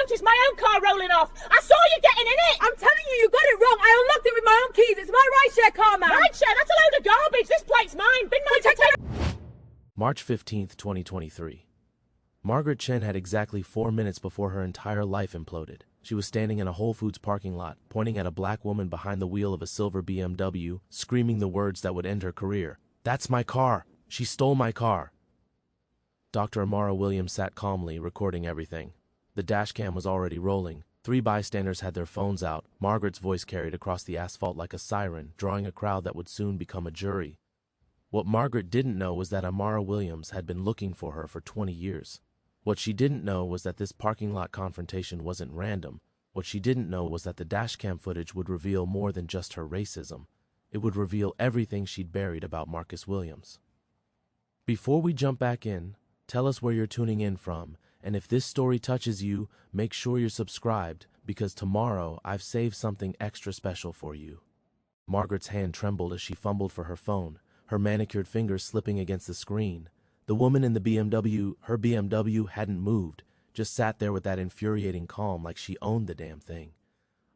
noticed my own car rolling off. I saw you getting in it. I'm telling you got it wrong. I unlocked it with my own keys. It's my rideshare car, man. Rideshare? That's a load of garbage. This plate's mine. Been mine for 10... March 15th, 2023. Margaret Chen had exactly 4 minutes before her entire life imploded. She was standing in a Whole Foods parking lot, pointing at a black woman behind the wheel of a silver BMW, screaming the words that would end her career. "That's my car! She stole my car!" Dr. Amara Williams sat calmly, recording everything. The dashcam was already rolling. 3 bystanders had their phones out. Margaret's voice carried across the asphalt like a siren, drawing a crowd that would soon become a jury. What Margaret didn't know was that Amara Williams had been looking for her for 20 years. What she didn't know was that this parking lot confrontation wasn't random. What she didn't know was that the dashcam footage would reveal more than just her racism. It would reveal everything she'd buried about Marcus Williams. Before we jump back in, tell us where you're tuning in from, and if this story touches you, make sure you're subscribed, because tomorrow I've saved something extra special for you. Margaret's hand trembled as she fumbled for her phone, her manicured fingers slipping against the screen. The woman in the BMW, her BMW, hadn't moved, just sat there with that infuriating calm like she owned the damn thing.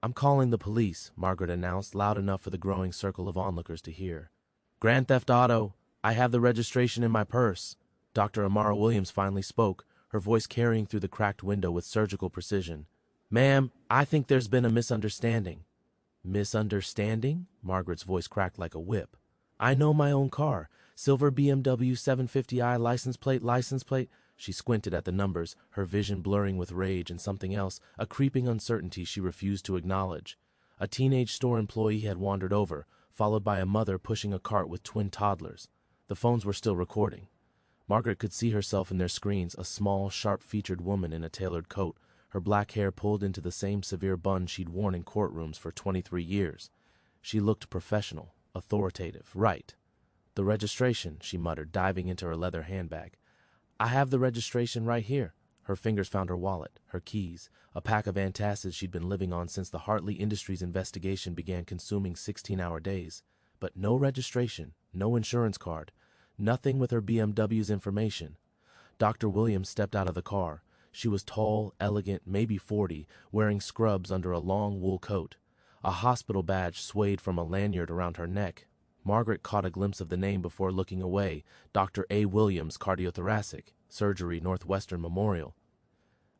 "I'm calling the police," Margaret announced, loud enough for the growing circle of onlookers to hear. "Grand theft auto. I have the registration in my purse." Dr. Amara Williams finally spoke, her voice carrying through the cracked window with surgical precision. "Ma'am, I think there's been a misunderstanding." "Misunderstanding?" Margaret's voice cracked like a whip. "I know my own car. Silver BMW 750i license plate. She squinted at the numbers, her vision blurring with rage and something else, a creeping uncertainty she refused to acknowledge. A teenage store employee had wandered over, followed by a mother pushing a cart with twin toddlers. The phones were still recording. Margaret could see herself in their screens, a small, sharp-featured woman in a tailored coat, her black hair pulled into the same severe bun she'd worn in courtrooms for 23 years. She looked professional, authoritative, right. "The registration," she muttered, diving into her leather handbag. "I have the registration right here." Her fingers found her wallet, her keys, a pack of antacids she'd been living on since the Hartley Industries investigation began consuming 16-hour days. But no registration, no insurance card, nothing with her BMW's information. Dr. Williams stepped out of the car. She was tall, elegant, maybe 40, wearing scrubs under a long wool coat. A hospital badge swayed from a lanyard around her neck. Margaret caught a glimpse of the name before looking away. Dr. A. Williams, cardiothoracic, surgery, Northwestern Memorial.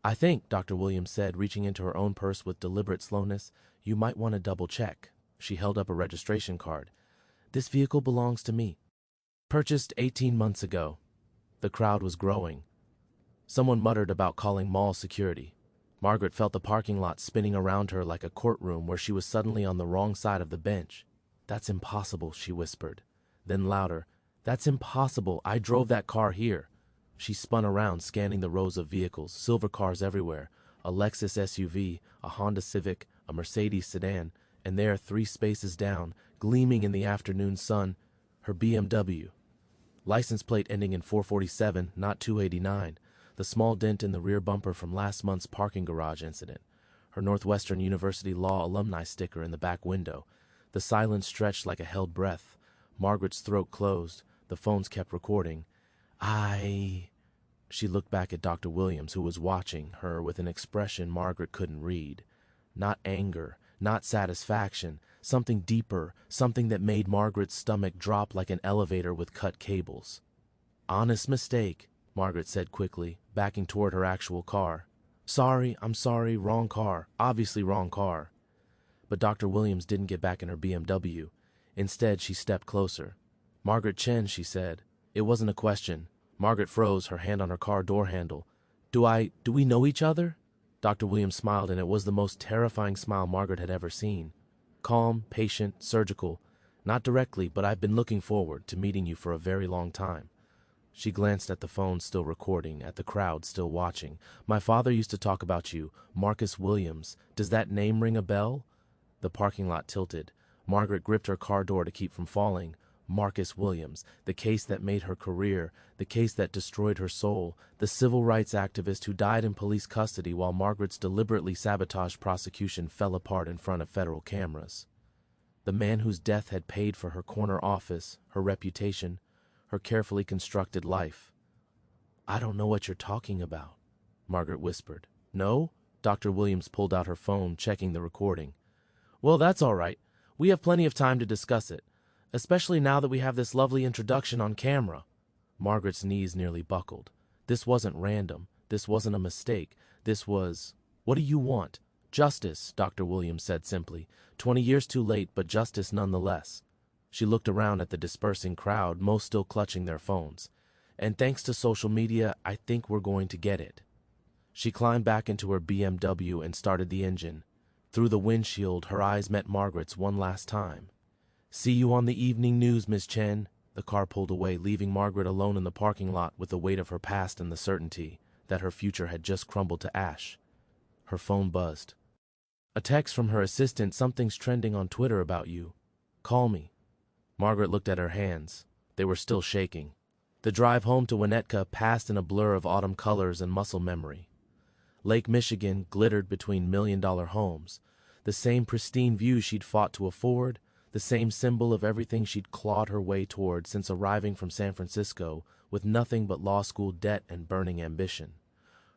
"I think," Dr. Williams said, reaching into her own purse with deliberate slowness, "you might want to double-check." She held up a registration card. "This vehicle belongs to me. Purchased 18 months ago." The crowd was growing. Someone muttered about calling mall security. Margaret felt the parking lot spinning around her like a courtroom where she was suddenly on the wrong side of the bench. "That's impossible," she whispered. Then louder, "That's impossible. I drove that car here." She spun around, scanning the rows of vehicles, silver cars everywhere, a Lexus SUV, a Honda Civic, a Mercedes sedan, and there, 3 spaces down, gleaming in the afternoon sun, her BMW. License plate ending in 447, not 289, the small dent in the rear bumper from last month's parking garage incident, her Northwestern University Law alumni sticker in the back window. The silence stretched like a held breath. Margaret's throat closed. The phones kept recording. She looked back at Dr. Williams, who was watching her with an expression Margaret couldn't read. Not anger, not satisfaction, something deeper, something that made Margaret's stomach drop like an elevator with cut cables. "Honest mistake," Margaret said quickly, backing toward her actual car. I'm sorry, wrong car, obviously wrong car." But Dr. Williams didn't get back in her BMW. Instead, she stepped closer. "Margaret Chen," she said. It wasn't a question. Margaret froze, her hand on her car door handle. Do we know each other?" Dr. Williams smiled, and it was the most terrifying smile Margaret had ever seen. Calm, patient, surgical. "Not directly, but I've been looking forward to meeting you for a very long time." She glanced at the phone still recording, at the crowd still watching. "My father used to talk about you, Marcus Williams. Does that name ring a bell?" The parking lot tilted. Margaret gripped her car door to keep from falling. Marcus Williams, the case that made her career, the case that destroyed her soul, the civil rights activist who died in police custody while Margaret's deliberately sabotaged prosecution fell apart in front of federal cameras. The man whose death had paid for her corner office, her reputation, her carefully constructed life. "I don't know what you're talking about," Margaret whispered. "No? Dr. Williams pulled out her phone, checking the recording. Well, that's all right. We have plenty of time to discuss it, especially now that we have this lovely introduction on camera. Margaret's knees nearly buckled. This wasn't random. This wasn't a mistake. This was... What do you want? Justice, Dr. Williams said simply. 20 years too late, but justice nonetheless. She looked around at the dispersing crowd, most still clutching their phones. And thanks to social media, I think we're going to get it. She climbed back into her BMW and started the engine. Through the windshield, her eyes met Margaret's one last time. See you on the evening news, Miss Chen. The car pulled away, leaving Margaret alone in the parking lot with the weight of her past and the certainty that her future had just crumbled to ash. Her phone buzzed. A text from her assistant, something's trending on Twitter about you. Call me. Margaret looked at her hands. They were still shaking. The drive home to Winnetka passed in a blur of autumn colors and muscle memory. Lake Michigan glittered between million-dollar homes, the same pristine view she'd fought to afford, the same symbol of everything she'd clawed her way toward since arriving from San Francisco with nothing but law school debt and burning ambition.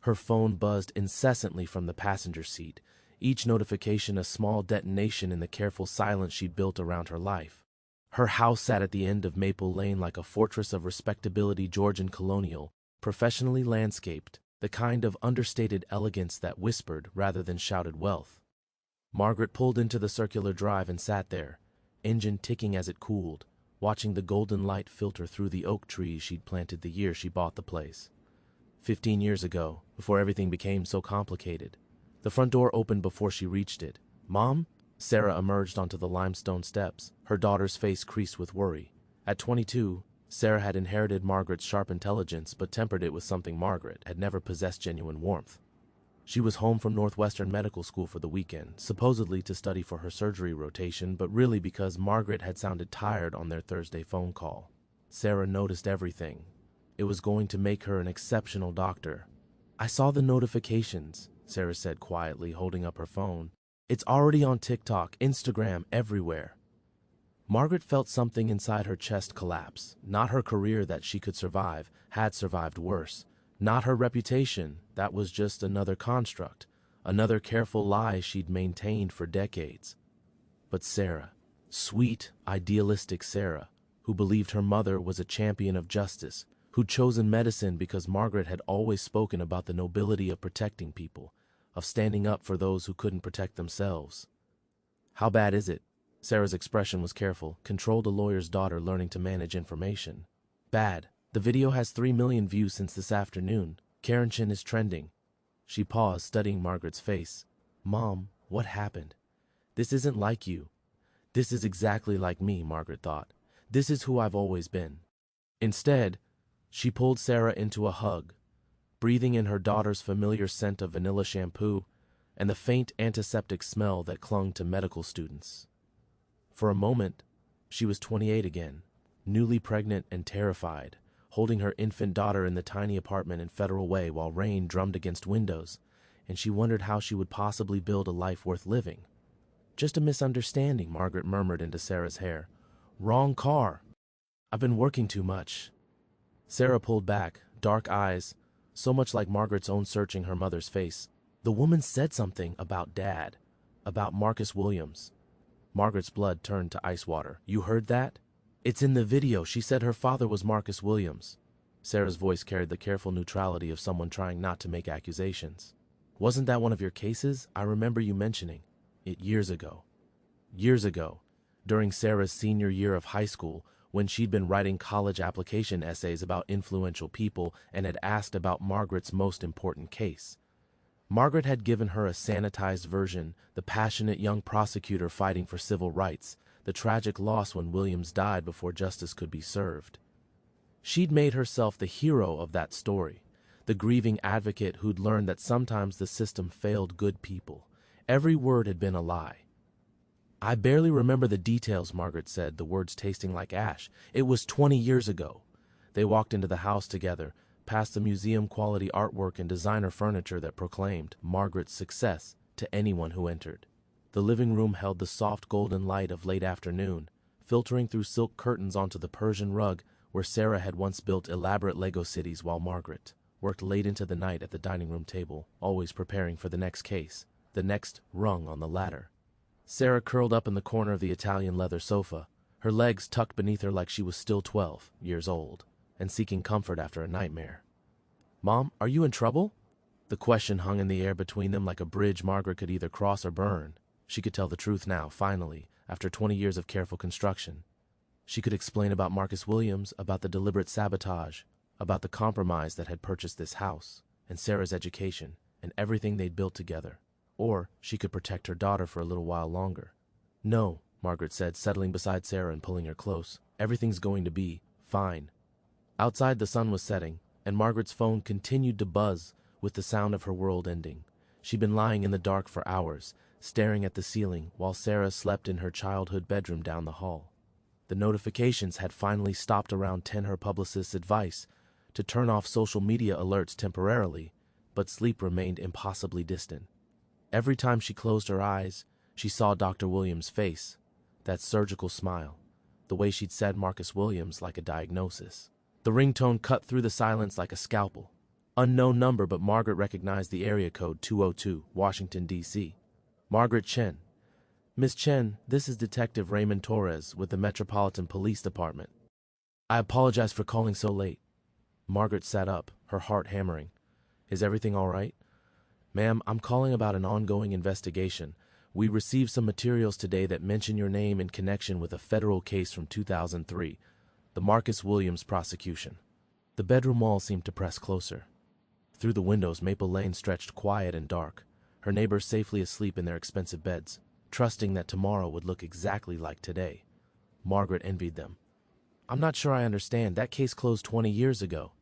Her phone buzzed incessantly from the passenger seat, each notification a small detonation in the careful silence she'd built around her life. Her house sat at the end of Maple Lane like a fortress of respectability, Georgian colonial, professionally landscaped, the kind of understated elegance that whispered rather than shouted wealth. Margaret pulled into the circular drive and sat there, engine ticking as it cooled, watching the golden light filter through the oak trees she'd planted the year she bought the place. 15 years ago, before everything became so complicated. The front door opened before she reached it. Mom? Sarah emerged onto the limestone steps, her daughter's face creased with worry. At 22, Sarah had inherited Margaret's sharp intelligence but tempered it with something Margaret had never possessed: genuine warmth. She was home from Northwestern Medical School for the weekend, supposedly to study for her surgery rotation, but really because Margaret had sounded tired on their Thursday phone call. Sarah noticed everything. It was going to make her an exceptional doctor. I saw the notifications, Sarah said quietly, holding up her phone. It's already on TikTok, Instagram, everywhere. Margaret felt something inside her chest collapse. Not her career that she could survive, had survived worse. Not her reputation, that was just another construct, another careful lie she'd maintained for decades. But Sarah, sweet, idealistic Sarah, who believed her mother was a champion of justice, who'd chosen medicine because Margaret had always spoken about the nobility of protecting people, of standing up for those who couldn't protect themselves. How bad is it? Sarah's expression was careful, controlled a lawyer's daughter learning to manage information. Bad. The video has 3 million views since this afternoon. Karen Chin is trending. She paused, studying Margaret's face. Mom, what happened? This isn't like you. This is exactly like me, Margaret thought. This is who I've always been. Instead, she pulled Sarah into a hug, breathing in her daughter's familiar scent of vanilla shampoo and the faint antiseptic smell that clung to medical students. For a moment, she was 28 again, newly pregnant and terrified, holding her infant daughter in the tiny apartment in Federal Way while rain drummed against windows, and she wondered how she would possibly build a life worth living. Just a misunderstanding, Margaret murmured into Sarah's hair. Wrong car. I've been working too much. Sarah pulled back, dark eyes, so much like Margaret's own, searching her mother's face. The woman said something about Dad, about Marcus Williams. Margaret's blood turned to ice water. You heard that? It's in the video. She said her father was Marcus Williams. Sarah's voice carried the careful neutrality of someone trying not to make accusations. Wasn't that one of your cases? I remember you mentioning it years ago. Years ago, during Sarah's senior year of high school, when she'd been writing college application essays about influential people and had asked about Margaret's most important case. Margaret had given her a sanitized version, the passionate young prosecutor fighting for civil rights, the tragic loss when Williams died before justice could be served. She'd made herself the hero of that story, the grieving advocate who'd learned that sometimes the system failed good people. Every word had been a lie. I barely remember the details, Margaret said, the words tasting like ash. It was 20 years ago. They walked into the house together, past the museum-quality artwork and designer furniture that proclaimed Margaret's success to anyone who entered. The living room held the soft golden light of late afternoon, filtering through silk curtains onto the Persian rug where Sarah had once built elaborate Lego cities while Margaret worked late into the night at the dining room table, always preparing for the next case, the next rung on the ladder. Sarah curled up in the corner of the Italian leather sofa, her legs tucked beneath her like she was still 12 years old, and seeking comfort after a nightmare. "Mom, are you in trouble?" The question hung in the air between them like a bridge Margaret could either cross or burn. She could tell the truth now, finally, after 20 years of careful construction. She could explain about Marcus Williams, about the deliberate sabotage, about the compromise that had purchased this house, and Sarah's education, and everything they'd built together. Or she could protect her daughter for a little while longer. "No," Margaret said, settling beside Sarah and pulling her close. "Everything's going to be fine." Outside the sun was setting, and Margaret's phone continued to buzz with the sound of her world ending. She'd been lying in the dark for hours, staring at the ceiling, while Sarah slept in her childhood bedroom down the hall. The notifications had finally stopped around 10. Her publicist's advice to turn off social media alerts temporarily, but sleep remained impossibly distant. Every time she closed her eyes, she saw Dr. Williams' face, that surgical smile, the way she'd said Marcus Williams like a diagnosis. The ringtone cut through the silence like a scalpel. Unknown number, but Margaret recognized the area code 202, Washington, D.C. Margaret Chen. "Miss Chen, this is Detective Raymond Torres with the Metropolitan Police Department. I apologize for calling so late." Margaret sat up, her heart hammering. "Is everything all right?" "Ma'am, I'm calling about an ongoing investigation. We received some materials today that mention your name in connection with a federal case from 2003, the Marcus Williams prosecution." The bedroom wall seemed to press closer. Through the windows, Maple Lane stretched quiet and dark, her neighbors safely asleep in their expensive beds, trusting that tomorrow would look exactly like today. Margaret envied them. "I'm not sure I understand. That case closed 20 years ago."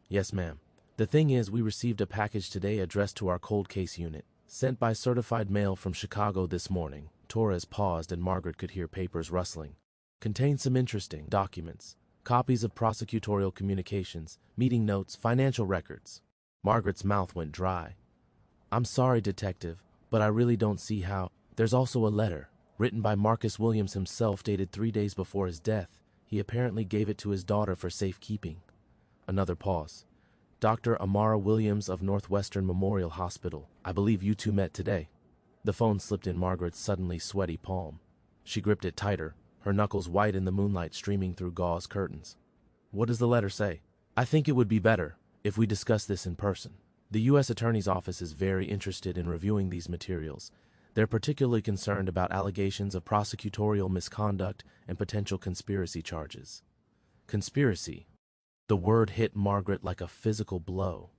"Yes, ma'am. The thing is, we received a package today addressed to our cold case unit, sent by certified mail from Chicago this morning." Torres paused and Margaret could hear papers rustling. "Contains some interesting documents, copies of prosecutorial communications, meeting notes, financial records." Margaret's mouth went dry. "I'm sorry, Detective, but I really don't see how." "There's also a letter, written by Marcus Williams himself, dated 3 days before his death. He apparently gave it to his daughter for safekeeping." Another pause. "Dr. Amara Williams of Northwestern Memorial Hospital. I believe you two met today." The phone slipped in Margaret's suddenly sweaty palm. She gripped it tighter, her knuckles white in the moonlight streaming through gauze curtains. "What does the letter say?" "I think it would be better if we discuss this in person. The U.S. Attorney's Office is very interested in reviewing these materials. They're particularly concerned about allegations of prosecutorial misconduct and potential conspiracy charges." Conspiracy. The word hit Margaret like a physical blow.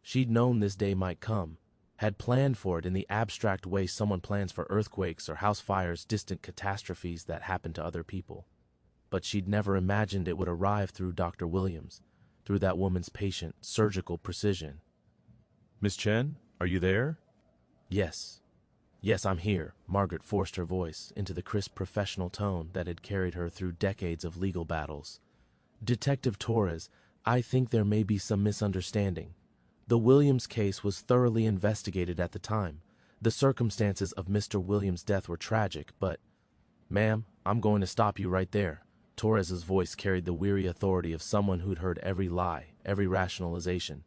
She'd known this day might come, had planned for it in the abstract way someone plans for earthquakes or house fires, distant catastrophes that happen to other people. But she'd never imagined it would arrive through Dr. Williams, through that woman's patient, surgical precision. "Miss Chen, are you there?" Yes, I'm here." Margaret forced her voice into the crisp professional tone that had carried her through decades of legal battles. "Detective Torres, I think there may be some misunderstanding. The Williams case was thoroughly investigated at the time. The circumstances of Mr. Williams' death were tragic, but—" "Ma'am, I'm going to stop you right there." Torres's voice carried the weary authority of someone who'd heard every lie, every rationalization.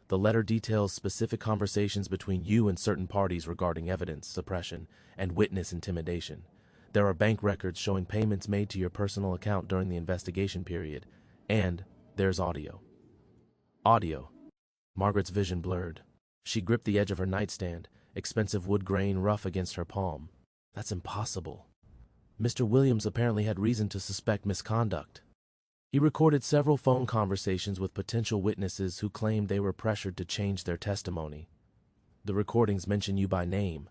"The letter details specific conversations between you and certain parties regarding evidence suppression and witness intimidation. There are bank records showing payments made to your personal account during the investigation period, and there's audio." Audio. Margaret's vision blurred. She gripped the edge of her nightstand, expensive wood grain rough against her palm. That's impossible. Mr. Williams apparently had reason to suspect misconduct. He recorded several phone conversations with potential witnesses who claimed they were pressured to change their testimony. The recordings mention you by name.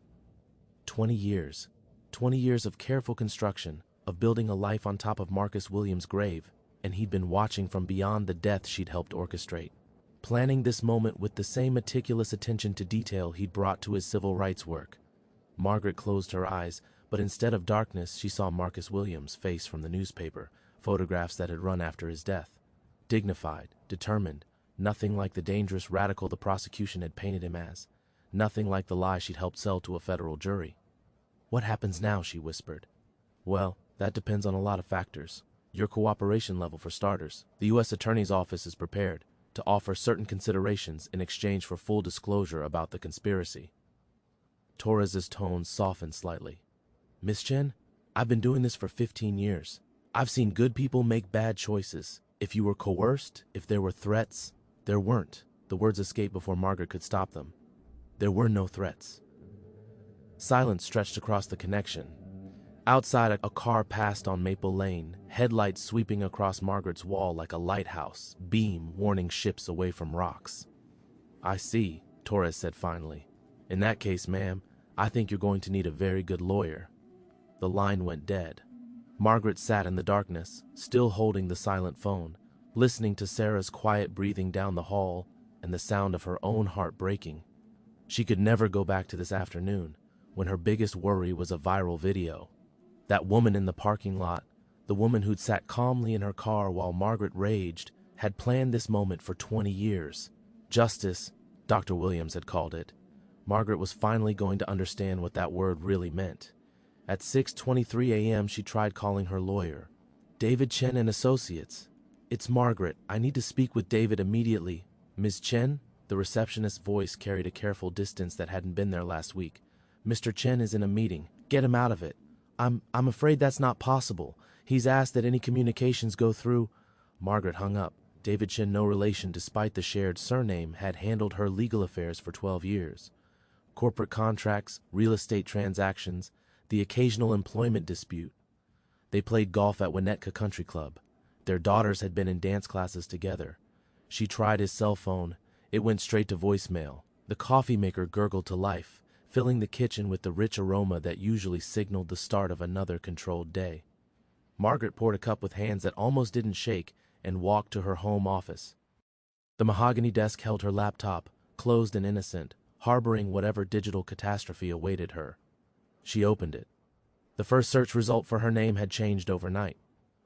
20 years. 20 years of careful construction, of building a life on top of Marcus Williams' grave, and he'd been watching from beyond the death she'd helped orchestrate, planning this moment with the same meticulous attention to detail he'd brought to his civil rights work. Margaret closed her eyes, but instead of darkness, she saw Marcus Williams' face from the newspaper, photographs that had run after his death. Dignified, determined, nothing like the dangerous radical the prosecution had painted him as, nothing like the lie she'd helped sell to a federal jury. "What happens now?" she whispered. "Well, that depends on a lot of factors. Your cooperation level, for starters. The U.S. Attorney's Office is prepared. to offer certain considerations in exchange for full disclosure about the conspiracy. Torres's tone softened slightly. Miss Chen, I've been doing this for 15 years. I've seen good people make bad choices. If you were coerced, if there were threats, there weren't. The words escaped before Margaret could stop them. There were no threats. Silence stretched across the connection. Outside, a car passed on Maple Lane, headlights sweeping across Margaret's wall like a lighthouse, beam warning ships away from rocks. I see, Torres said finally. In that case, ma'am, I think you're going to need a very good lawyer. The line went dead. Margaret sat in the darkness, still holding the silent phone, listening to Sarah's quiet breathing down the hall and the sound of her own heart breaking. She could never go back to this afternoon, when her biggest worry was a viral video. That woman in the parking lot, the woman who'd sat calmly in her car while Margaret raged, had planned this moment for 20 years. Justice, Dr. Williams had called it. Margaret was finally going to understand what that word really meant. At 6:23 a.m. she tried calling her lawyer. David Chen and Associates. It's Margaret. I need to speak with David immediately. Ms. Chen? The receptionist's voice carried a careful distance that hadn't been there last week. Mr. Chen is in a meeting. Get him out of it. I'm afraid that's not possible. He's asked that any communications go through. Margaret hung up. David Chen, no relation despite the shared surname, had handled her legal affairs for 12 years. Corporate contracts, real estate transactions, the occasional employment dispute. They played golf at Winnetka Country Club. Their daughters had been in dance classes together. She tried his cell phone. It went straight to voicemail. The coffee maker gurgled to life, filling the kitchen with the rich aroma that usually signaled the start of another controlled day. Margaret poured a cup with hands that almost didn't shake and walked to her home office. The mahogany desk held her laptop, closed and innocent, harboring whatever digital catastrophe awaited her. She opened it. The first search result for her name had changed overnight.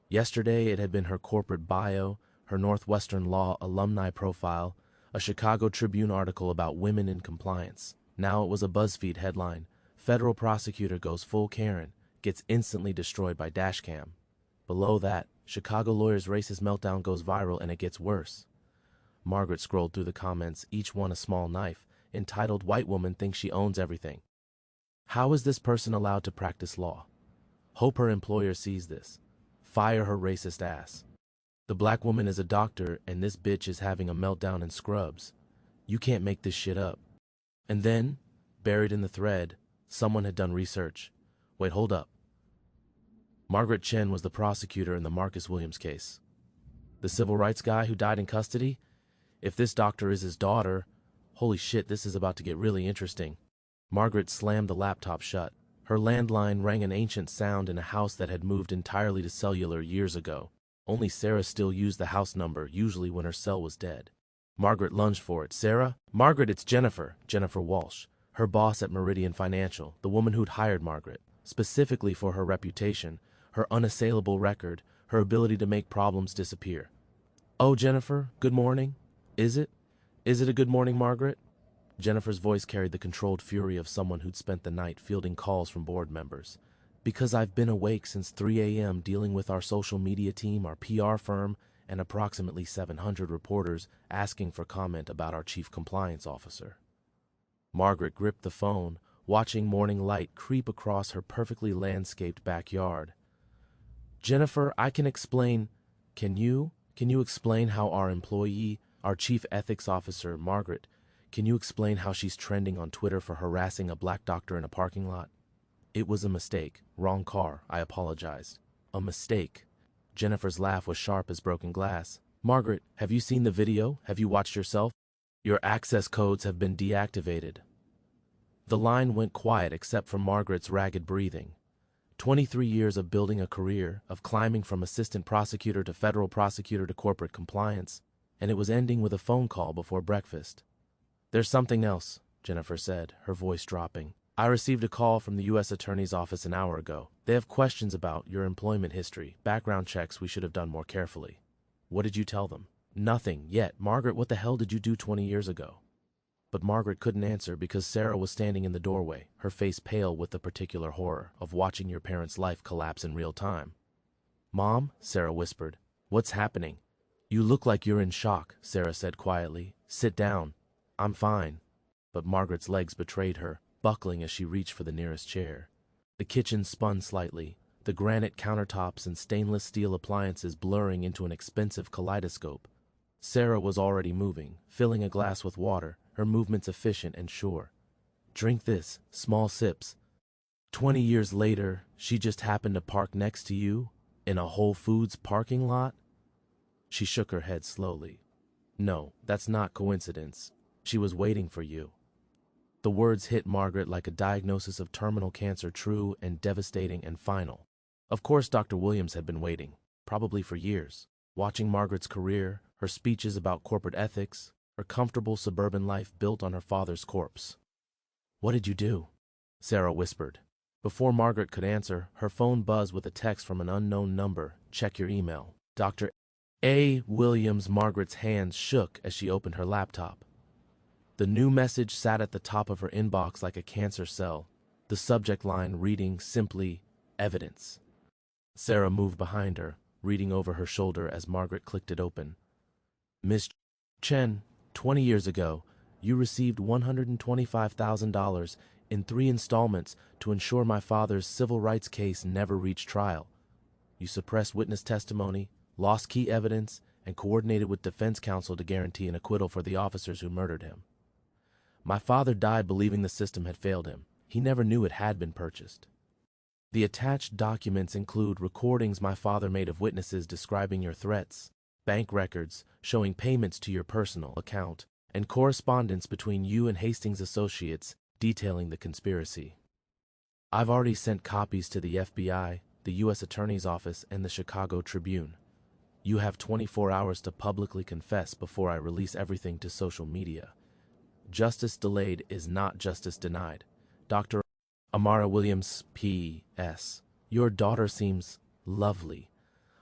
Yesterday it had been her corporate bio, her Northwestern Law alumni profile, a Chicago Tribune article about women in compliance. Now it was a BuzzFeed headline: Federal prosecutor goes full Karen, gets instantly destroyed by Dashcam. Below that, Chicago lawyer's racist meltdown goes viral and it gets worse. Margaret scrolled through the comments, each one a small knife, entitled "White Woman Thinks She Owns Everything." How is this person allowed to practice law? Hope her employer sees this. Fire her racist ass. The black woman is a doctor and this bitch is having a meltdown in scrubs. You can't make this shit up. And then, buried in the thread, someone had done research. Wait, hold up. Margaret Chen was the prosecutor in the Marcus Williams case. The civil rights guy who died in custody? If this doctor is his daughter, holy shit, this is about to get really interesting. Margaret slammed the laptop shut. Her landline rang an ancient sound in a house that had moved entirely to cellular years ago. Only Sarah still used the house number, usually when her cell was dead. Margaret lunged for it. Sarah? Margaret, it's Jennifer. Jennifer Walsh. Her boss at Meridian Financial, the woman who'd hired Margaret, specifically for her reputation, her unassailable record, her ability to make problems disappear. Oh, Jennifer, good morning. Is it? Is it a good morning, Margaret? Jennifer's voice carried the controlled fury of someone who'd spent the night fielding calls from board members. Because I've been awake since 3 a.m. dealing with our social media team, our PR firm, and approximately 700 reporters asking for comment about our chief compliance officer. Margaret gripped the phone, watching morning light creep across her perfectly landscaped backyard. Jennifer, I can explain. Can you explain how our employee, our chief ethics officer, Margaret, can you explain how she's trending on Twitter for harassing a black doctor in a parking lot? It was a mistake. Wrong car. I apologized. A mistake. Jennifer's laugh was sharp as broken glass. Margaret, have you seen the video? Have you watched yourself? Your access codes have been deactivated. The line went quiet except for Margaret's ragged breathing. 23 years of building a career, of climbing from assistant prosecutor to federal prosecutor to corporate compliance, and it was ending with a phone call before breakfast. There's something else, Jennifer said, her voice dropping. I received a call from the U.S. Attorney's Office an hour ago. They have questions about your employment history, background checks we should have done more carefully. What did you tell them? Nothing yet. Margaret, what the hell did you do 20 years ago? But Margaret couldn't answer because Sarah was standing in the doorway, her face pale with the particular horror of watching your parents' life collapse in real time. Mom, Sarah whispered, what's happening? You look like you're in shock, Sarah said quietly. Sit down. I'm fine. But Margaret's legs betrayed her, buckling as she reached for the nearest chair. The kitchen spun slightly, the granite countertops and stainless steel appliances blurring into an expensive kaleidoscope. Sarah was already moving, filling a glass with water, her movements efficient and sure. Drink this, small sips. 20 years later, she just happened to park next to you, in a Whole Foods parking lot? She shook her head slowly. No, that's not coincidence. She was waiting for you. The words hit Margaret like a diagnosis of terminal cancer, true and devastating and final. Of course, Dr. Williams had been waiting, probably for years, watching Margaret's career, her speeches about corporate ethics, her comfortable suburban life built on her father's corpse. What did you do? Sarah whispered. Before Margaret could answer, her phone buzzed with a text from an unknown number. Check your email. Dr. A. Williams. Margaret's hands shook as she opened her laptop. The new message sat at the top of her inbox like a cancer cell, the subject line reading simply, evidence. Sarah moved behind her, reading over her shoulder as Margaret clicked it open. Miss Chen, 20 years ago, you received $125,000 in 3 installments to ensure my father's civil rights case never reached trial. You suppressed witness testimony, lost key evidence, and coordinated with defense counsel to guarantee an acquittal for the officers who murdered him. My father died believing the system had failed him. He never knew it had been purchased. The attached documents include recordings my father made of witnesses describing your threats, bank records showing payments to your personal account, and correspondence between you and Hastings Associates detailing the conspiracy. I've already sent copies to the FBI, the U.S. Attorney's Office, and the Chicago Tribune. You have 24 hours to publicly confess before I release everything to social media. Justice delayed is not justice denied. Dr. Amara Williams, P.S. Your daughter seems lovely.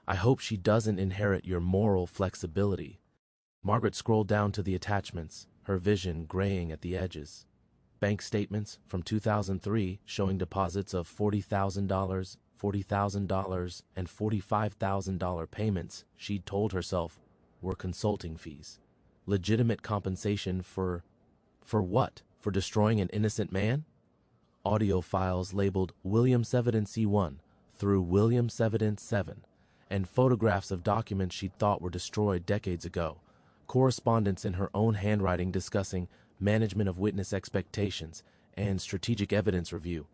I hope she doesn't inherit your moral flexibility. Margaret scrolled down to the attachments, her vision graying at the edges. Bank statements from 2003 showing deposits of $40,000, $40,000, and $45,000 payments she'd told herself were consulting fees. Legitimate compensation for what? For destroying an innocent man? Audio files labeled Williams Evidence C1 through Williams Evidence 7, and photographs of documents she'd thought were destroyed decades ago. Correspondence in her own handwriting discussing management of witness expectations and strategic evidence review.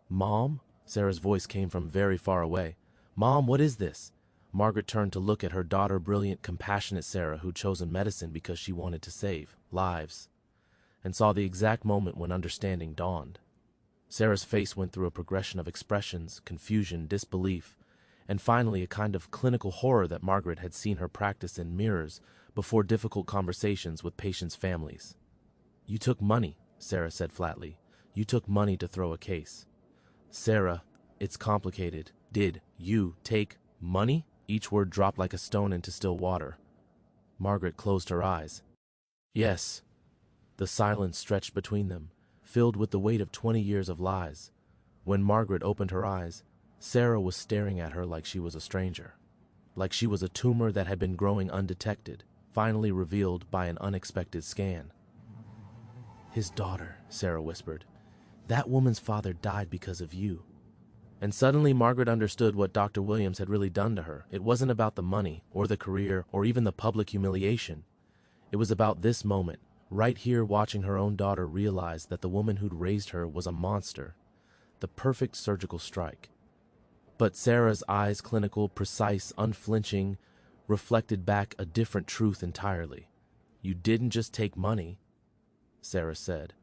Mom? Sarah's voice came from very far away. Mom, what is this? Margaret turned to look at her daughter, brilliant, compassionate Sarah, who'd chosen medicine because she wanted to save lives, and saw the exact moment when understanding dawned. Sarah's face went through a progression of expressions, confusion, disbelief, and finally a kind of clinical horror that Margaret had seen her practice in mirrors before difficult conversations with patients' families. You took money, Sarah said flatly. You took money to throw a case. Sarah, it's complicated. Did you take money? Each word dropped like a stone into still water. Margaret closed her eyes. Yes. The silence stretched between them, filled with the weight of 20 years of lies. When Margaret opened her eyes, Sarah was staring at her like she was a stranger, like she was a tumor that had been growing undetected, finally revealed by an unexpected scan. His daughter, Sarah whispered. That woman's father died because of you. And suddenly Margaret understood what Dr. Williams had really done to her. It wasn't about the money, or the career, or even the public humiliation. It was about this moment, right here, watching her own daughter realize that the woman who'd raised her was a monster. The perfect surgical strike. But Sarah's eyes, clinical, precise, unflinching, reflected back a different truth entirely. You didn't just take money, Sarah said,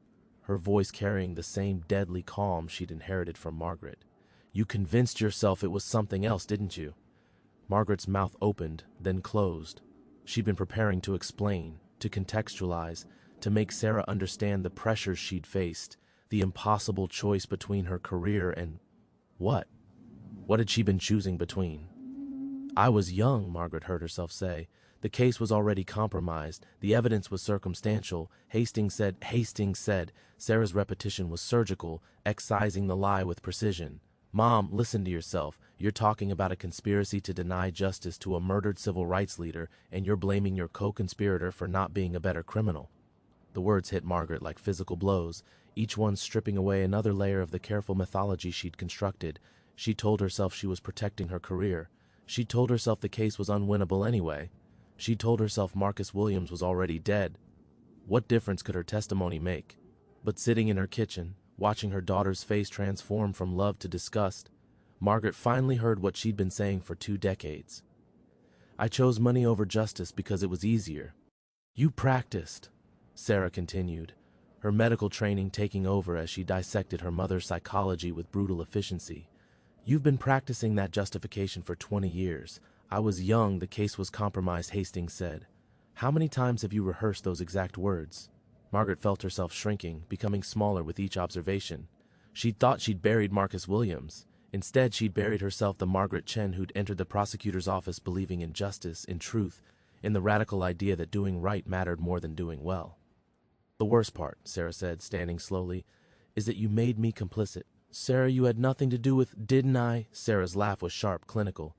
her voice carrying the same deadly calm she'd inherited from Margaret. You convinced yourself it was something else, didn't you? Margaret's mouth opened, then closed. She'd been preparing to explain, to contextualize, to make Sarah understand the pressures she'd faced, the impossible choice between her career and what? What had she been choosing between? I was young, Margaret heard herself say. The case was already compromised. The evidence was circumstantial. Hastings said. Sarah's repetition was surgical, excising the lie with precision. Mom, listen to yourself. You're talking about a conspiracy to deny justice to a murdered civil rights leader, and you're blaming your co-conspirator for not being a better criminal. The words hit Margaret like physical blows, each one stripping away another layer of the careful mythology she'd constructed. She told herself she was protecting her career. She told herself the case was unwinnable anyway. She told herself Marcus Williams was already dead. What difference could her testimony make? But sitting in her kitchen, watching her daughter's face transform from love to disgust, Margaret finally heard what she'd been saying for 2 decades. I chose money over justice because it was easier. You practiced, Sarah continued, her medical training taking over as she dissected her mother's psychology with brutal efficiency. You've been practicing that justification for 20 years. I was young, the case was compromised, Hastings said. How many times have you rehearsed those exact words? Margaret felt herself shrinking, becoming smaller with each observation. She'd thought she'd buried Marcus Williams. Instead, she'd buried herself, the Margaret Chen who'd entered the prosecutor's office believing in justice, in truth, in the radical idea that doing right mattered more than doing well. The worst part, Sarah said, standing slowly, is that you made me complicit. Sarah, you had nothing to do with, didn't I? Sarah's laugh was sharp, clinical.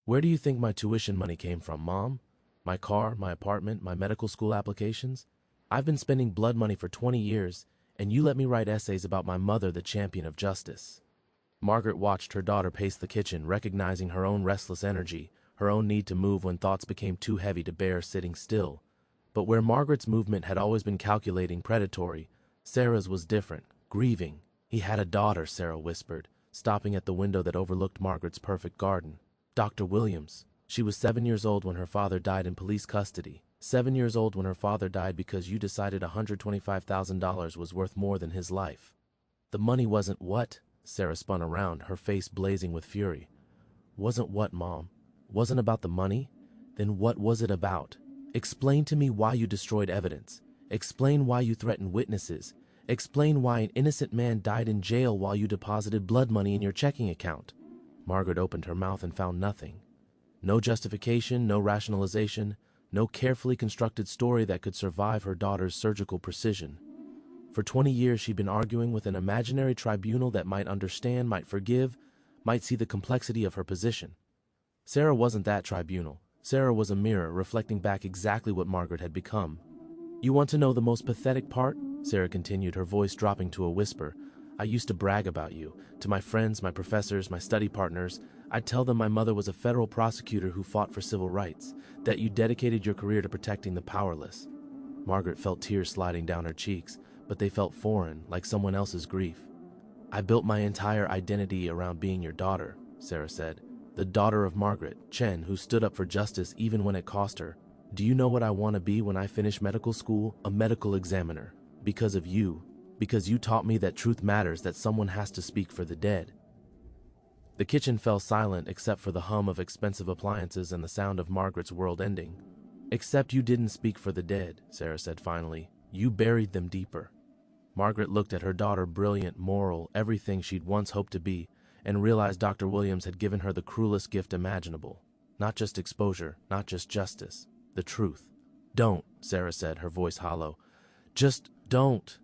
Where do you think my tuition money came from, Mom? My car, my apartment, my medical school applications? I've been spending blood money for 20 years, and you let me write essays about my mother, the champion of justice. Margaret watched her daughter pace the kitchen, recognizing her own restless energy, her own need to move when thoughts became too heavy to bear sitting still. But where Margaret's movement had always been calculating, predatory, Sarah's was different, grieving. He had a daughter, Sarah whispered, stopping at the window that overlooked Margaret's perfect garden. Dr. Williams. She was 7 years old when her father died in police custody. 7 years old when her father died because you decided $125,000 was worth more than his life. The money wasn't what? Sarah spun around, her face blazing with fury. Wasn't what, Mom? Wasn't about the money? Then what was it about? Explain to me why you destroyed evidence. Explain why you threatened witnesses. Explain why an innocent man died in jail while you deposited blood money in your checking account. Margaret opened her mouth and found nothing. No justification, no rationalization, no carefully constructed story that could survive her daughter's surgical precision. For 20 years she'd been arguing with an imaginary tribunal that might understand, might forgive, might see the complexity of her position. Sarah wasn't that tribunal. Sarah was a mirror, reflecting back exactly what Margaret had become. You want to know the most pathetic part? Sarah continued, her voice dropping to a whisper. I used to brag about you. To my friends, my professors, my study partners, I'd tell them my mother was a federal prosecutor who fought for civil rights, that you dedicated your career to protecting the powerless. Margaret felt tears sliding down her cheeks, but they felt foreign, like someone else's grief. I built my entire identity around being your daughter, Sarah said. The daughter of Margaret Chen, who stood up for justice even when it cost her. Do you know what I want to be when I finish medical school? A medical examiner. Because of you. Because you taught me that truth matters, that someone has to speak for the dead. The kitchen fell silent except for the hum of expensive appliances and the sound of Margaret's world ending. Except you didn't speak for the dead, Sarah said finally. You buried them deeper. Margaret looked at her daughter, brilliant, moral, everything she'd once hoped to be, and realized Dr. Williams had given her the cruelest gift imaginable. Not just exposure, not just justice, the truth. Don't, Sarah said, her voice hollow. Just don't.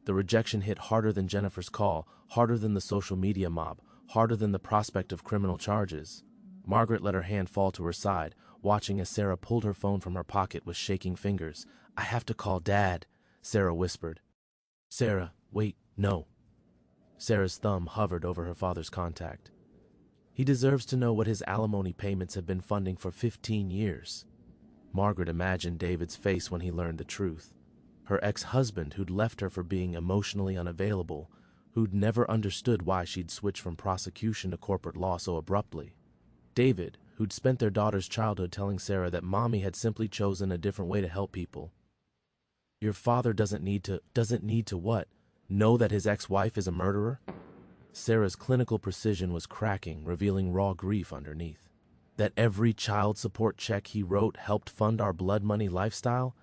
The rejection hit harder than Jennifer's call, harder than the social media mob, harder than the prospect of criminal charges. Margaret let her hand fall to her side, watching as Sarah pulled her phone from her pocket with shaking fingers. I have to call Dad, Sarah whispered. Sarah, wait, no. Sarah's thumb hovered over her father's contact. He deserves to know what his alimony payments have been funding for 15 years. Margaret imagined David's face when he learned the truth. Her ex-husband who'd left her for being emotionally unavailable, who'd never understood why she'd switched from prosecution to corporate law so abruptly. David, who'd spent their daughter's childhood telling Sarah that Mommy had simply chosen a different way to help people. Your father doesn't need to what? Know that his ex-wife is a murderer? Sarah's clinical precision was cracking, revealing raw grief underneath. That every child support check he wrote helped fund our blood money lifestyle?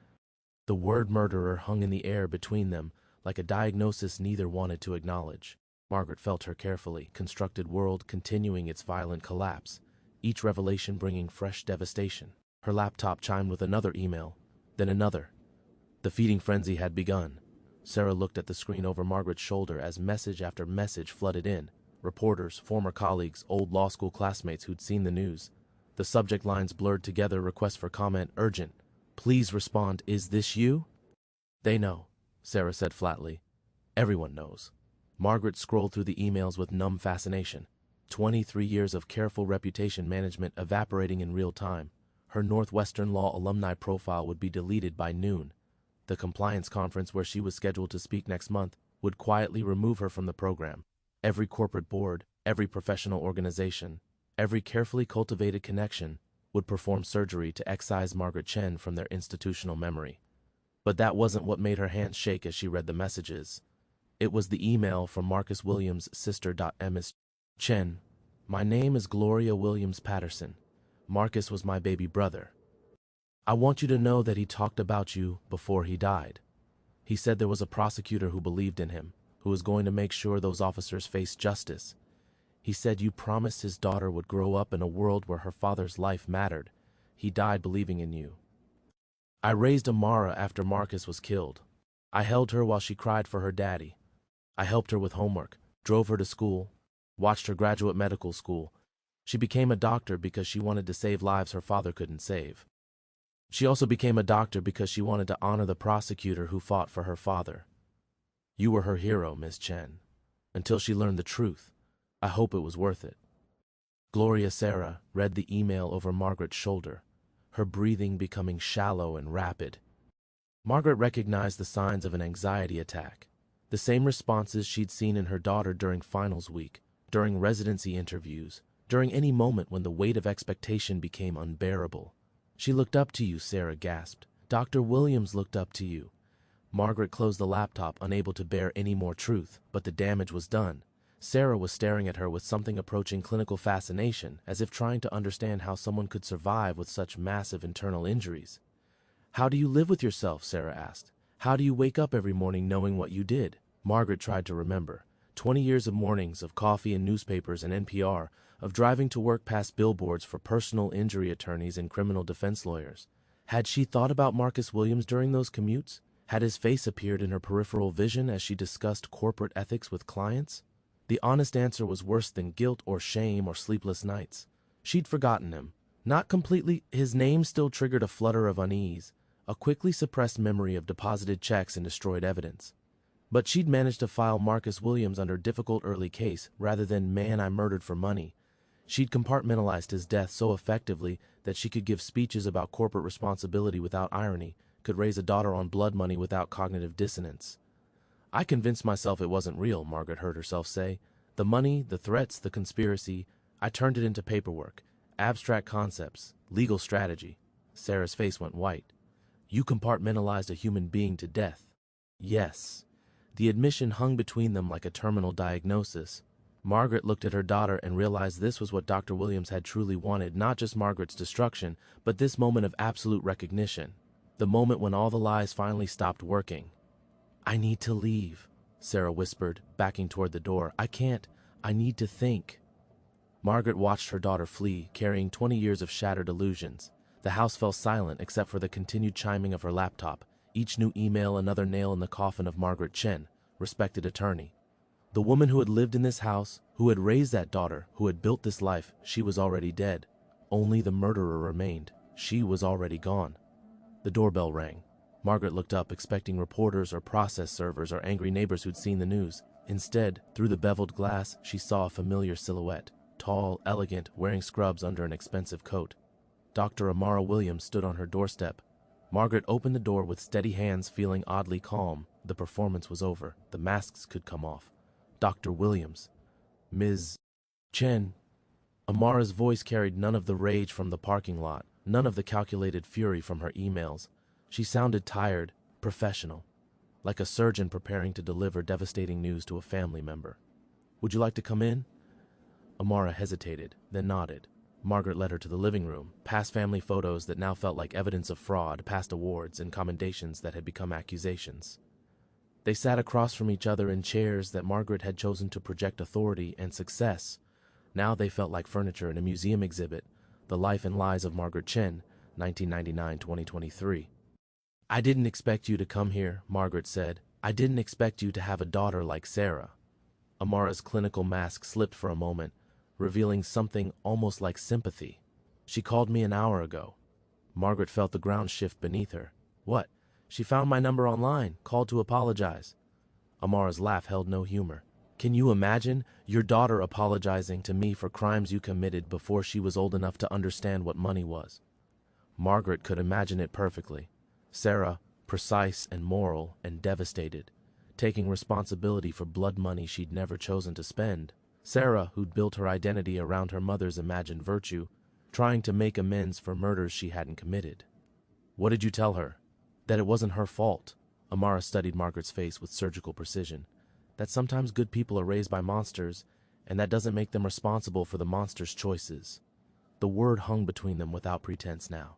The word murderer hung in the air between them, like a diagnosis neither wanted to acknowledge. Margaret felt her carefully constructed world continuing its violent collapse, each revelation bringing fresh devastation. Her laptop chimed with another email, then another. The feeding frenzy had begun. Sarah looked at the screen over Margaret's shoulder as message after message flooded in, reporters, former colleagues, old law school classmates who'd seen the news. The subject lines blurred together, request for comment, urgent. Please respond, is this you? They know, Sarah said flatly. Everyone knows. Margaret scrolled through the emails with numb fascination. 23 years of careful reputation management evaporating in real time. Her Northwestern Law alumni profile would be deleted by noon. The compliance conference where she was scheduled to speak next month would quietly remove her from the program. Every corporate board, every professional organization, every carefully cultivated connection would perform surgery to excise Margaret Chen from their institutional memory. But that wasn't what made her hands shake as she read the messages. It was the email from Marcus Williams' sister. Ms. Chen, my name is Gloria Williams Patterson. Marcus was my baby brother. I want you to know that he talked about you before he died. He said there was a prosecutor who believed in him, who was going to make sure those officers faced justice. He said you promised his daughter would grow up in a world where her father's life mattered. He died believing in you. I raised Amara after Marcus was killed. I held her while she cried for her daddy. I helped her with homework, drove her to school, watched her graduate medical school. She became a doctor because she wanted to save lives her father couldn't save. She also became a doctor because she wanted to honor the prosecutor who fought for her father. You were her hero, Miss Chen. Until she learned the truth. I hope it was worth it. Gloria Sarah read the email over Margaret's shoulder, her breathing becoming shallow and rapid. Margaret recognized the signs of an anxiety attack, the same responses she'd seen in her daughter during finals week, during residency interviews, during any moment when the weight of expectation became unbearable. She looked up to you, Sarah gasped. Dr. Williams looked up to you. Margaret closed the laptop, unable to bear any more truth, but the damage was done. Sarah was staring at her with something approaching clinical fascination, as if trying to understand how someone could survive with such massive internal injuries. How do you live with yourself? Sarah asked. How do you wake up every morning knowing what you did? Margaret tried to remember. 20 years of mornings, of coffee and newspapers and NPR, of driving to work past billboards for personal injury attorneys and criminal defense lawyers. Had she thought about Marcus Williams during those commutes? Had his face appeared in her peripheral vision as she discussed corporate ethics with clients? The honest answer was worse than guilt or shame or sleepless nights. She'd forgotten him. Not completely. His name still triggered a flutter of unease, a quickly suppressed memory of deposited checks and destroyed evidence. But she'd managed to file Marcus Williams under difficult early case rather than man I murdered for money. She'd compartmentalized his death so effectively that she could give speeches about corporate responsibility without irony, could raise a daughter on blood money without cognitive dissonance. I convinced myself it wasn't real, Margaret heard herself say. The money, the threats, the conspiracy, I turned it into paperwork, abstract concepts, legal strategy. Sarah's face went white. You compartmentalized a human being to death. Yes. The admission hung between them like a terminal diagnosis. Margaret looked at her daughter and realized this was what Dr. Williams had truly wanted, not just Margaret's destruction, but this moment of absolute recognition. The moment when all the lies finally stopped working. I need to leave, Sarah whispered, backing toward the door. I can't. I need to think. Margaret watched her daughter flee, carrying 20 years of shattered illusions. The house fell silent except for the continued chiming of her laptop. Each new email another nail in the coffin of Margaret Chen, respected attorney. The woman who had lived in this house, who had raised that daughter, who had built this life, she was already dead. Only the murderer remained. She was already gone. The doorbell rang. Margaret looked up, expecting reporters or process servers or angry neighbors who'd seen the news. Instead, through the beveled glass, she saw a familiar silhouette, tall, elegant, wearing scrubs under an expensive coat. Dr. Amara Williams stood on her doorstep. Margaret opened the door with steady hands, feeling oddly calm. The performance was over. The masks could come off. Dr. Williams. Ms. Chen. Amara's voice carried none of the rage from the parking lot, none of the calculated fury from her emails. She sounded tired, professional, like a surgeon preparing to deliver devastating news to a family member. Would you like to come in? Amara hesitated, then nodded. Margaret led her to the living room, past family photos that now felt like evidence of fraud, past awards and commendations that had become accusations. They sat across from each other in chairs that Margaret had chosen to project authority and success. Now they felt like furniture in a museum exhibit, The Life and Lies of Margaret Chen, 1999-2023. I didn't expect you to come here, Margaret said. I didn't expect you to have a daughter like Sarah. Amara's clinical mask slipped for a moment, revealing something almost like sympathy. She called me an hour ago. Margaret felt the ground shift beneath her. What? She found my number online, called to apologize. Amara's laugh held no humor. Can you imagine your daughter apologizing to me for crimes you committed before she was old enough to understand what money was? Margaret could imagine it perfectly. Sarah, precise and moral and devastated, taking responsibility for blood money she'd never chosen to spend. Sarah, who'd built her identity around her mother's imagined virtue, trying to make amends for murders she hadn't committed. What did you tell her? That it wasn't her fault. Amara studied Margaret's face with surgical precision. That sometimes good people are raised by monsters, and that doesn't make them responsible for the monster's choices. The word hung between them without pretense now.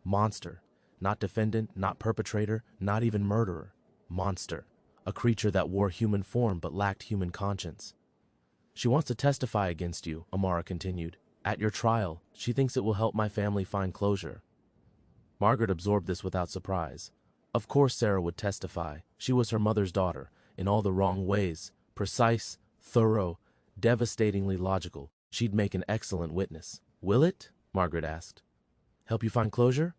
Monster. Not defendant, not perpetrator, not even murderer. Monster. A creature that wore human form but lacked human conscience. She wants to testify against you, Amara continued. At your trial, she thinks it will help my family find closure. Margaret absorbed this without surprise. Of course Sarah would testify. She was her mother's daughter, in all the wrong ways. Precise, thorough, devastatingly logical. She'd make an excellent witness. Will it? Margaret asked. Help you find closure?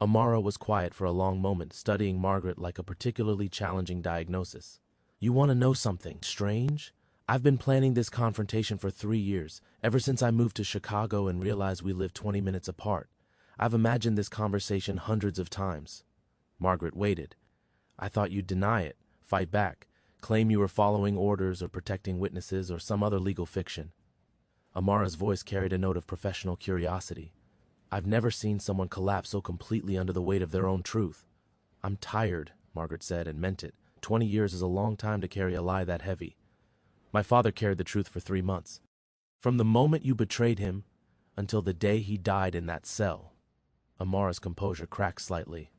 Amara was quiet for a long moment, studying Margaret like a particularly challenging diagnosis. You want to know something strange? I've been planning this confrontation for 3 years, ever since I moved to Chicago and realized we live 20 minutes apart. I've imagined this conversation hundreds of times. Margaret waited. I thought you'd deny it, fight back, claim you were following orders or protecting witnesses or some other legal fiction. Amara's voice carried a note of professional curiosity. I've never seen someone collapse so completely under the weight of their own truth. I'm tired, Margaret said, and meant it. 20 years is a long time to carry a lie that heavy. My father carried the truth for 3 months. From the moment you betrayed him until the day he died in that cell. Amara's composure cracked slightly.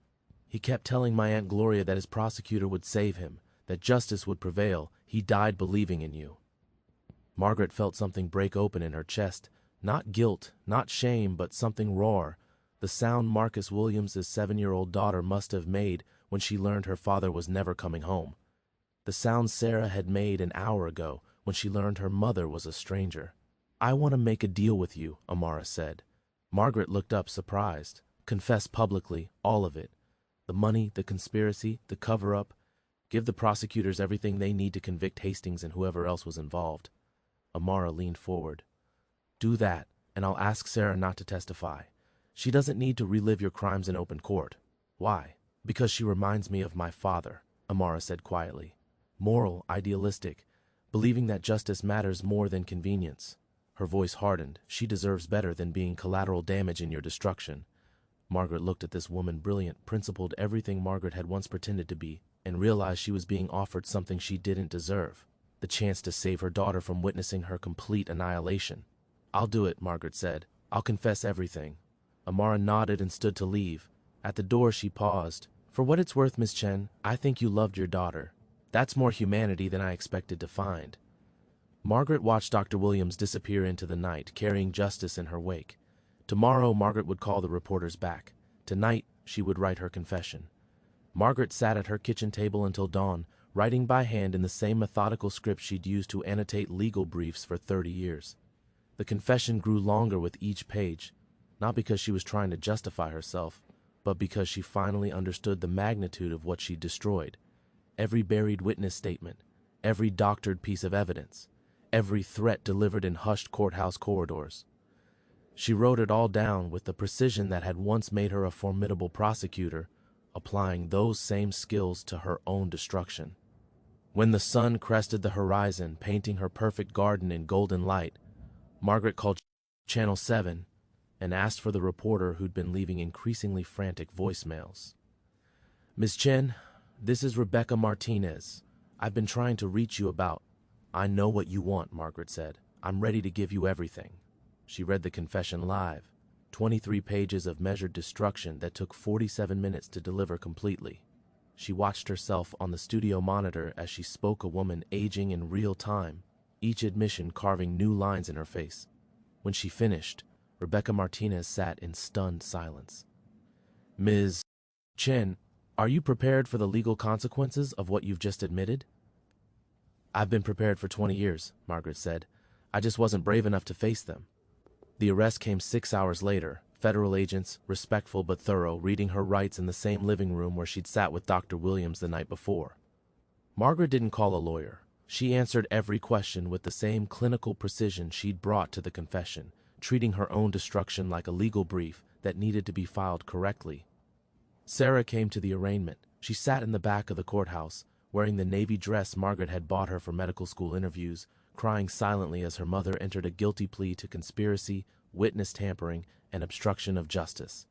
He kept telling my Aunt Gloria that his prosecutor would save him, that justice would prevail. He died believing in you. Margaret felt something break open in her chest. Not guilt, not shame, but something raw. The sound Marcus Williams's 7-year-old daughter must have made when she learned her father was never coming home. The sound Sarah had made an hour ago when she learned her mother was a stranger. I want to make a deal with you, Amara said. Margaret looked up surprised. Confess publicly, all of it. The money, the conspiracy, the cover-up. Give the prosecutors everything they need to convict Hastings and whoever else was involved. Amara leaned forward. Do that, and I'll ask Sarah not to testify. She doesn't need to relive your crimes in open court. Why? Because she reminds me of my father, Amara said quietly. Moral, idealistic, believing that justice matters more than convenience. Her voice hardened. She deserves better than being collateral damage in your destruction. Margaret looked at this woman, brilliant, principled, everything Margaret had once pretended to be, and realized she was being offered something she didn't deserve. The chance to save her daughter from witnessing her complete annihilation. I'll do it, Margaret said. I'll confess everything. Amara nodded and stood to leave. At the door she paused. For what it's worth, Miss Chen, I think you loved your daughter. That's more humanity than I expected to find. Margaret watched Dr. Williams disappear into the night, carrying justice in her wake. Tomorrow, Margaret would call the reporters back. Tonight, she would write her confession. Margaret sat at her kitchen table until dawn, writing by hand in the same methodical script she'd used to annotate legal briefs for 30 years. The confession grew longer with each page, not because she was trying to justify herself, but because she finally understood the magnitude of what she'd destroyed. Every buried witness statement, every doctored piece of evidence, every threat delivered in hushed courthouse corridors. She wrote it all down with the precision that had once made her a formidable prosecutor, applying those same skills to her own destruction. When the sun crested the horizon, painting her perfect garden in golden light, Margaret called Channel 7 and asked for the reporter who'd been leaving increasingly frantic voicemails. Ms. Chen, this is Rebecca Martinez. I've been trying to reach you about... I know what you want, Margaret said. I'm ready to give you everything. She read the confession live, 23 pages of measured destruction that took 47 minutes to deliver completely. She watched herself on the studio monitor as she spoke, a woman aging in real time, each admission carving new lines in her face. When she finished, Rebecca Martinez sat in stunned silence. Ms. Chen, are you prepared for the legal consequences of what you've just admitted? I've been prepared for 20 years, Margaret said. I just wasn't brave enough to face them. The arrest came 6 hours later, federal agents, respectful but thorough, reading her rights in the same living room where she'd sat with Dr. Williams the night before. Margaret didn't call a lawyer. She answered every question with the same clinical precision she'd brought to the confession, treating her own destruction like a legal brief that needed to be filed correctly. Sarah came to the arraignment. She sat in the back of the courthouse, wearing the navy dress Margaret had bought her for medical school interviews, crying silently as her mother entered a guilty plea to conspiracy, witness tampering, and obstruction of justice.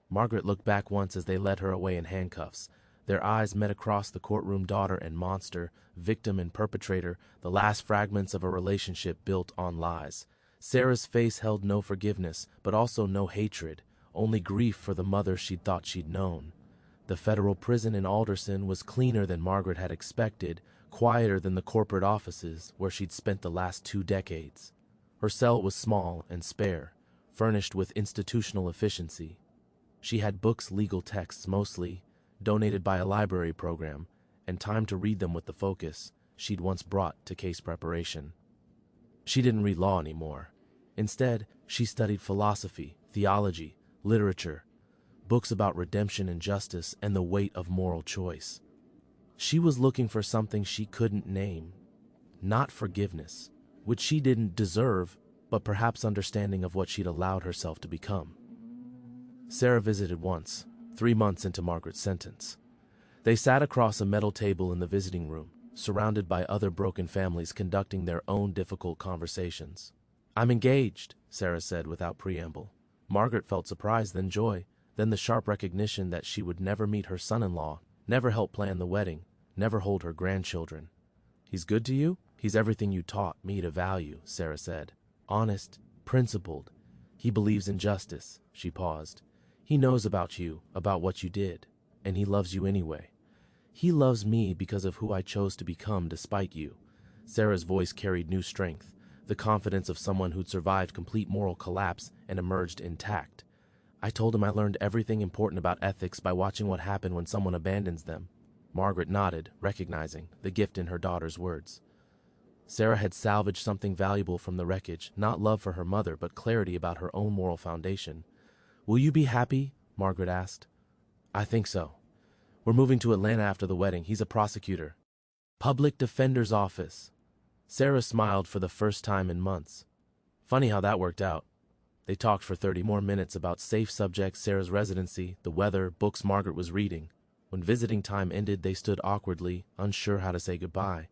Margaret looked back once as they led her away in handcuffs. Their eyes met across the courtroom. Daughter and monster, victim and perpetrator, the last fragments of a relationship built on lies. Sarah's face held no forgiveness, but also no hatred, only grief for the mother she'd thought she'd known. The federal prison in Alderson was cleaner than Margaret had expected, quieter than the corporate offices where she'd spent the last 2 decades. Her cell was small and spare, furnished with institutional efficiency. She had books, legal texts mostly, donated by a library program, and time to read them with the focus she'd once brought to case preparation. She didn't read law anymore. Instead, she studied philosophy, theology, literature, books about redemption and justice and the weight of moral choice. She was looking for something she couldn't name. Not forgiveness, which she didn't deserve, but perhaps understanding of what she'd allowed herself to become. Sarah visited once, 3 months into Margaret's sentence. They sat across a metal table in the visiting room, surrounded by other broken families conducting their own difficult conversations. "I'm engaged," Sarah said without preamble. Margaret felt surprise, then joy, then the sharp recognition that she would never meet her son-in-law, never help plan the wedding, never hold her grandchildren. "He's good to you? He's everything you taught me to value," Sarah said. "Honest, principled. He believes in justice." She paused. "He knows about you, about what you did, and he loves you anyway. He loves me because of who I chose to become despite you." Sarah's voice carried new strength, the confidence of someone who'd survived complete moral collapse and emerged intact. "I told him I learned everything important about ethics by watching what happened when someone abandons them." Margaret nodded, recognizing the gift in her daughter's words. Sarah had salvaged something valuable from the wreckage, not love for her mother, but clarity about her own moral foundation. "Will you be happy?" Margaret asked. "I think so. We're moving to Atlanta after the wedding. He's a prosecutor. Public defender's office." Sarah smiled for the first time in months. Funny how that worked out. They talked for 30 more minutes about safe subjects, Sarah's residency, the weather, books Margaret was reading. When visiting time ended, they stood awkwardly, unsure how to say goodbye.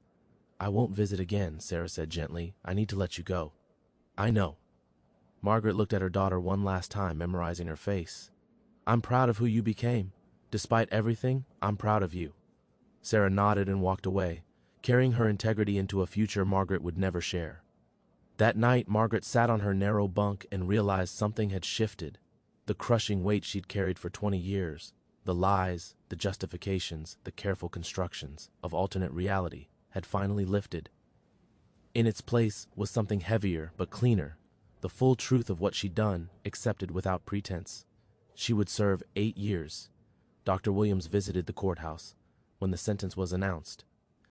"I won't visit again," Sarah said gently. "I need to let you go." "I know." Margaret looked at her daughter one last time, memorizing her face. "I'm proud of who you became. Despite everything, I'm proud of you." Sarah nodded and walked away, carrying her integrity into a future Margaret would never share. That night, Margaret sat on her narrow bunk and realized something had shifted. The crushing weight she'd carried for 20 years, the lies, the justifications, the careful constructions of alternate reality had finally lifted. In its place was something heavier but cleaner, the full truth of what she'd done, accepted without pretense. She would serve 8 years. Dr. Williams visited the courthouse. When the sentence was announced,